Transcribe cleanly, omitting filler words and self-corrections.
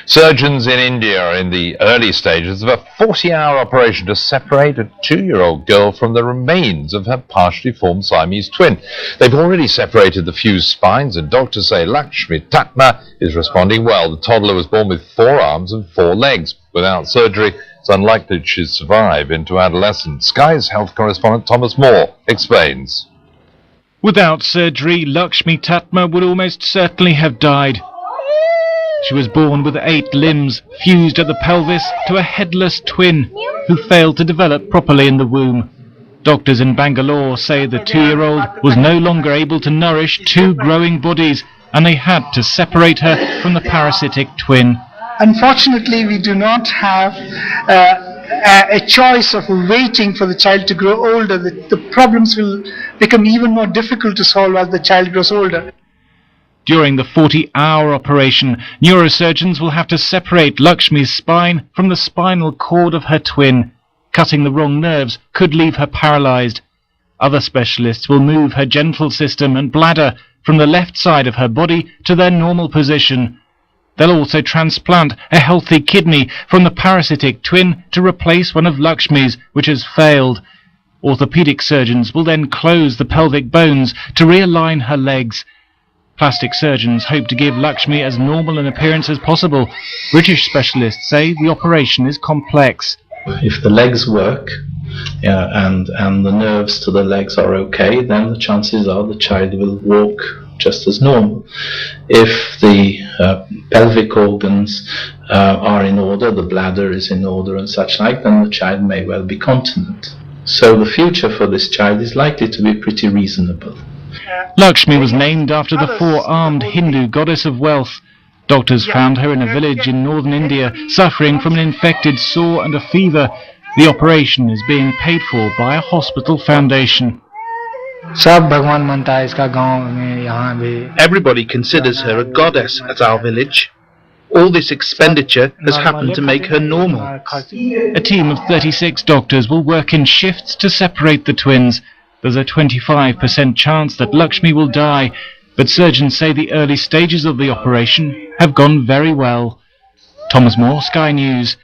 Surgeons in India are in the early stages of a 40-hour operation to separate a 2-year-old girl from the remains of her partially formed Siamese twin. They've already separated the fused spines, and doctors say Lakshmi Tatma is responding well. The toddler was born with 4 arms and 4 legs. Without surgery, it's unlikely she'd survive into adolescence. Sky's health correspondent Thomas Moore explains. Without surgery, Lakshmi Tatma would almost certainly have died. She was born with 8 limbs, fused at the pelvis to a headless twin who failed to develop properly in the womb. Doctors in Bangalore say the 2-year-old was no longer able to nourish 2 growing bodies, and they had to separate her from the parasitic twin. Unfortunately, we do not have a choice of waiting for the child to grow older. The problems will become even more difficult to solve as the child grows older. During the 40-hour operation, neurosurgeons will have to separate Lakshmi's spine from the spinal cord of her twin. Cutting the wrong nerves could leave her paralyzed. Other specialists will move her genital system and bladder from the left side of her body to their normal position. They'll also transplant a healthy kidney from the parasitic twin to replace one of Lakshmi's, which has failed. Orthopedic surgeons will then close the pelvic bones to realign her legs. Plastic surgeons hope to give Lakshmi as normal an appearance as possible. British specialists say the operation is complex. If the legs work and the nerves to the legs are okay, then the chances are the child will walk just as normal. If the pelvic organs are in order, the bladder is in order and such like, then the child may well be continent. So the future for this child is likely to be pretty reasonable. Lakshmi was named after the 4-armed Hindu goddess of wealth. Doctors found her in a village in northern India, suffering from an infected sore and a fever. The operation is being paid for by a hospital foundation. Everybody considers her a goddess at our village. All this expenditure has happened to make her normal. A team of 36 doctors will work in shifts to separate the twins. There's a 25% chance that Lakshmi will die, but surgeons say the early stages of the operation have gone very well. Thomas Moore, Sky News.